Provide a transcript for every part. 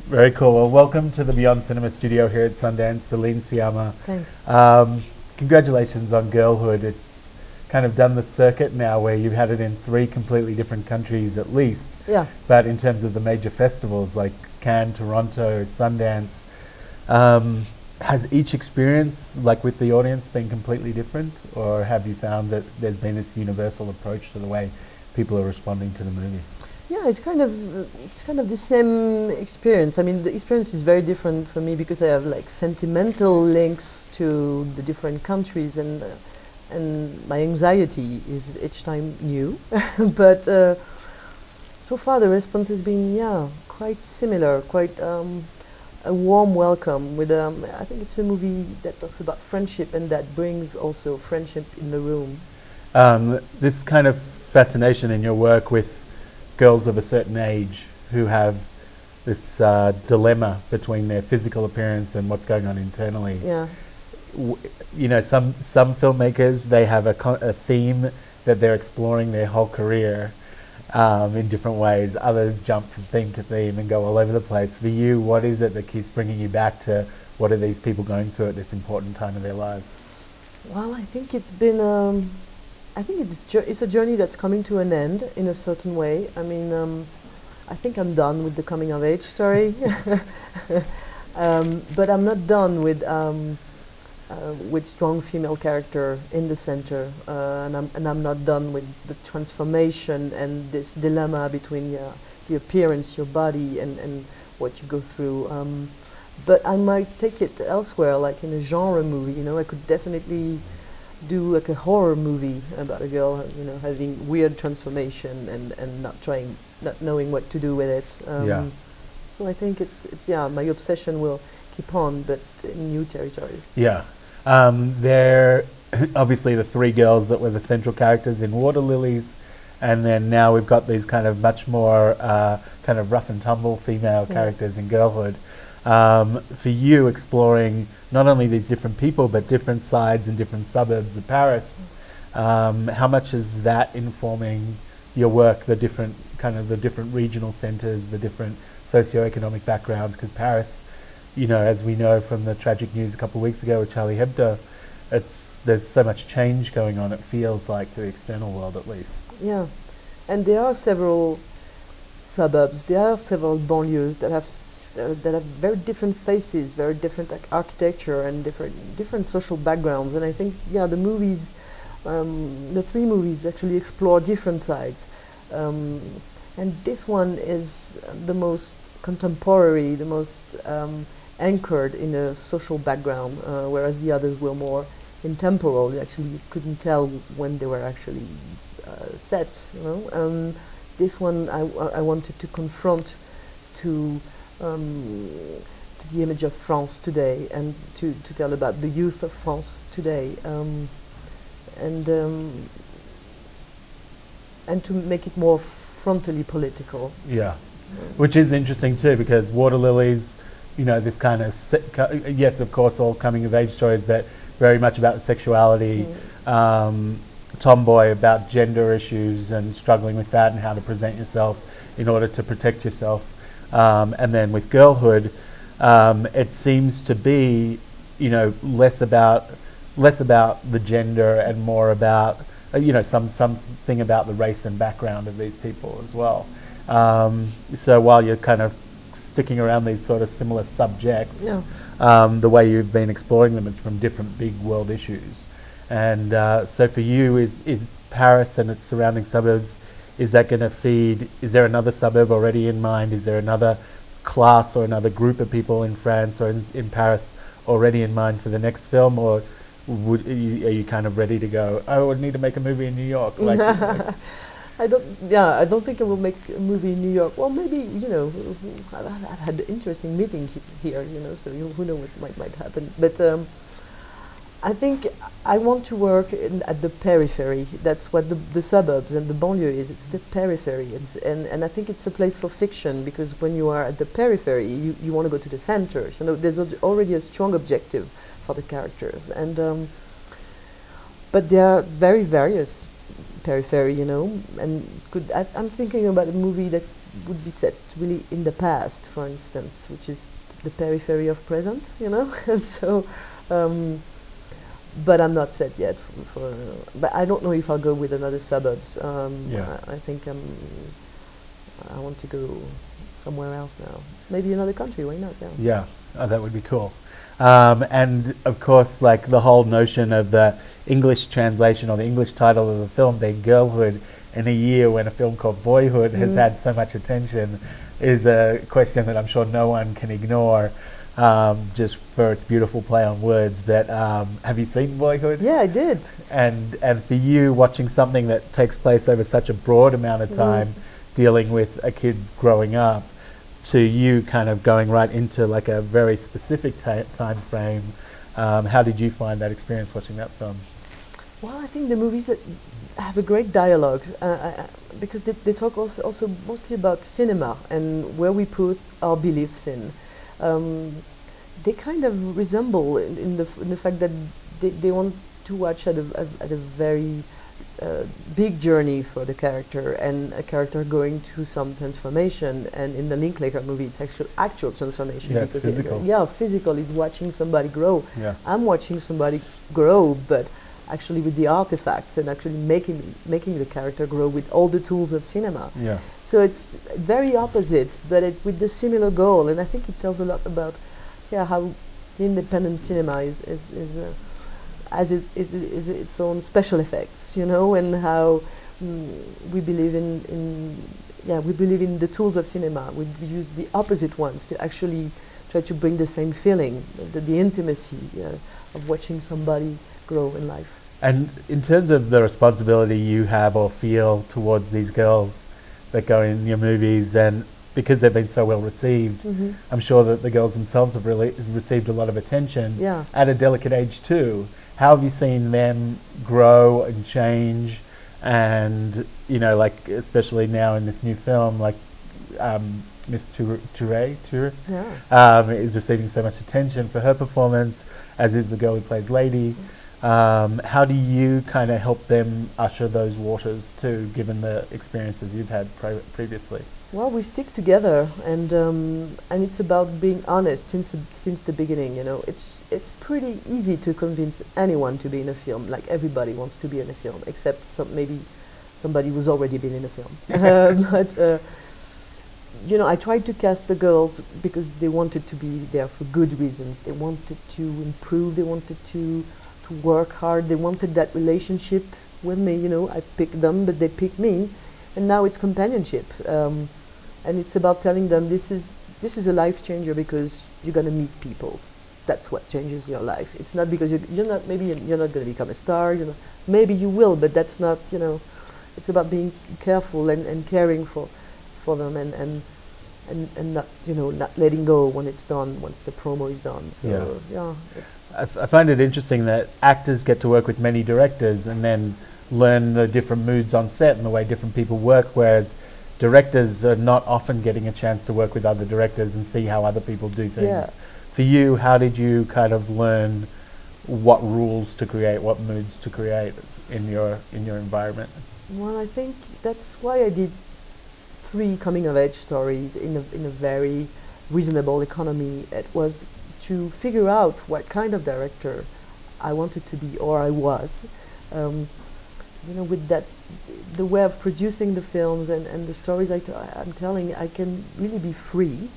Very cool. Well, welcome to the Beyond Cinema studio here at Sundance, Celine Sciamma. Thanks. Congratulations on Girlhood. It's kind of done the circuit now where you've had it in 3 completely different countries at least. Yeah. But in terms of the major festivals like Cannes, Toronto, Sundance, has each experience, like with the audience, been completely different? Or have you found that there's been this universal approach to the way people are responding to the movie? Yeah, it's kind of the same experience. I mean, the experience is very different for me because I have like sentimental links to the different countries, and my anxiety is each time new. But so far the response has been quite similar, quite a warm welcome. With I think it's a movie that talks about friendship and that brings also friendship in the room. This kind of fascination in your work with girls of a certain age who have this dilemma between their physical appearance and what's going on internally. Yeah. You know, some filmmakers, they have a theme that they're exploring their whole career in different ways. Others jump from theme to theme and go all over the place. For you, what is it that keeps bringing you back to what are these people going through at this important time of their lives? Well, I think it's been I think it's a journey that's coming to an end in a certain way. I mean, I think I'm done with the coming of age story, but I'm not done with strong female character in the center, and I'm not done with the transformation and this dilemma between the appearance, your body, and what you go through. But I might take it elsewhere, like in a genre movie. You know, I could definitely do like a horror movie about a girl, you know, having weird transformation and not knowing what to do with it. So I think it's my obsession will keep on, but in new territories. Yeah. They're obviously the 3 girls that were the central characters in Water Lilies, and then now we've got these kind of much more kind of rough and tumble female characters in Girlhood. For you, exploring not only these different people but different sides and different suburbs of Paris, how much is that informing your work, the different regional centres, the different socioeconomic backgrounds? Because Paris, you know, as we know from the tragic news a couple of weeks ago with Charlie Hebdo, there's so much change going on, it feels like, to the external world at least. Yeah, and there are several suburbs, there are several banlieues that have very different faces, very different architecture, and different social backgrounds. And I think the movies, the 3 movies actually explore different sides. And this one is the most contemporary, the most anchored in a social background, whereas the others were more intemporal. Actually, you couldn't tell when they were actually set. You know, this one I wanted to confront to the image of France today, and to tell about the youth of France today, and to make it more frontally political. Yeah, which is interesting too, because Water Lilies, you know, this kind of yes, of course, all coming of age stories, but very much about sexuality. Tomboy, about gender issues and struggling with that and how to present yourself in order to protect yourself. And then with Girlhood, it seems to be, you know, less about the gender and more about you know, something about the race and background of these people as well. So while you're kind of sticking around these sort of similar subjects, the way you've been exploring them is from different big world issues. And so for you, is Paris and its surrounding suburbs, is that going to feed, is there another suburb already in mind? Is there another class or another group of people in France or in Paris already in mind for the next film? Or are you kind of ready to go, I would need to make a movie in New York? Like, I don't think I will make a movie in New York. Well, maybe, you know, I've had interesting meetings here, you know, so who knows what might happen. But I think I want to work at the periphery. That's what the suburbs and the banlieue is. It's the periphery. And I think it's a place for fiction, because when you are at the periphery, you want to go to the center. So there's already a strong objective for the characters. And but they are very various periphery, you know. And I'm thinking about a movie that would be set really in the past, for instance, which is the periphery of present, you know. So, but I'm not set yet for. But I don't know if I'll go with another suburbs. I think I want to go somewhere else now. Maybe another country. Why not? Yeah. Yeah, oh, that would be cool. And of course, like the whole notion of the English translation or the English title of the film being Girlhood in a year when a film called Boyhood has had so much attention is a question that I'm sure no one can ignore, just for its beautiful play on words. But have you seen Boyhood? Yeah, I did. And for you, watching something that takes place over such a broad amount of time, dealing with a kid's growing up, to you kind of going right into like a very specific time frame, how did you find that experience watching that film? Well, I think the movies have a great dialogue because they talk also mostly about cinema and where we put our beliefs in. They kind of resemble in the fact that they want to watch at a very big journey for the character, and a character going through some transformation. And in the Linklater movie, it's actual transformation. Yeah, it's physical. Physical is watching somebody grow. Yeah. I'm watching somebody grow, but actually with the artifacts and actually making the character grow with all the tools of cinema. Yeah. So it's very opposite, but with the similar goal. And I think it tells a lot about how independent cinema has its own special effects, you know, and how we believe in the tools of cinema. We use the opposite ones to actually try to bring the same feeling, the intimacy of watching somebody grow in life. And in terms of the responsibility you have or feel towards these girls that go in your movies, and because they've been so well received, I'm sure that the girls themselves have really received a lot of attention at a delicate age too. How have you seen them grow and change? And, you know, like, especially now in this new film, like Miss Toure is receiving so much attention for her performance, as is the girl who plays Lady. How do you kind of help them usher those waters too, given the experiences you've had previously? Well, we stick together, and it's about being honest since the beginning. You know, it's pretty easy to convince anyone to be in a film. Like, everybody wants to be in a film, except maybe somebody who's already been in a film. But you know, I tried to cast the girls because they wanted to be there for good reasons. They wanted to improve. They wanted to work hard. They wanted that relationship with me. You know, I picked them, but they picked me. And now it's companionship, and it's about telling them this is a life changer because you're gonna meet people. That's what changes your life. It's not because you're not gonna become a star. You know, maybe you will, but that's not. You know, it's about being careful and caring for them and not not letting go when it's done, once the promo is done. So I find it interesting that actors get to work with many directors and then learn the different moods on set and the way different people work, whereas directors are not often getting a chance to work with other directors and see how other people do things. Yeah. For you, how did you kind of learn what rules to create, what moods to create in your environment? Well, I think that's why I did 3 coming-of-age stories in a very reasonable economy. It was to figure out what kind of director I wanted to be, or I was. You know, with that, the way of producing the films and the stories I'm telling, I can really be free,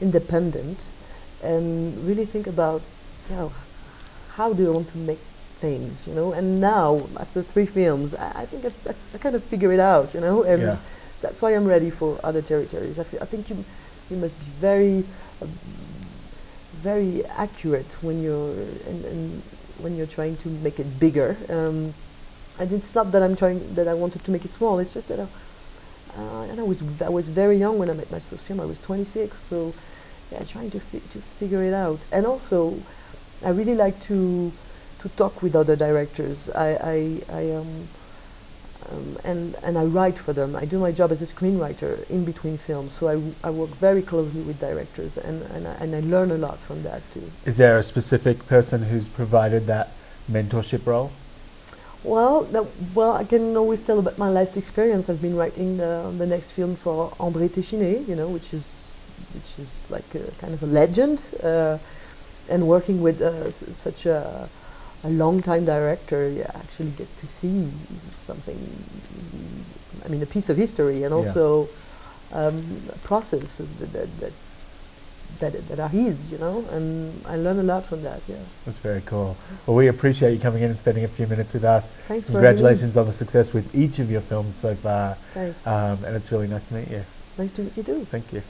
independent, and really think about, how do I want to make things, you know? And now, after 3 films, I think I kind of figure it out, you know? And that's why I'm ready for other territories. I think you must be very, very accurate when you're trying to make it bigger. And it's not that I wanted to make it small. It's just that I was very young when I made my first film. I was 26, so trying to figure it out. And also, I really like to talk with other directors. And I write for them. I do my job as a screenwriter in between films. So I work very closely with directors, and I learn a lot from that too. Is there a specific person who's provided that mentorship role? Well, well, I can always tell about my last experience. I've been writing the next film for André Téchiné, you know, which is like a kind of a legend, and working with such a long-time director. You actually get to see something. I mean, a piece of history, and also processes that are his, you know, and I learn a lot from that. Yeah, that's very cool. Well, we appreciate you coming in and spending a few minutes with us. Thanks. Congratulations on the success with each of your films so far. Thanks. And it's really nice to meet you. Nice to meet you too. Thank you.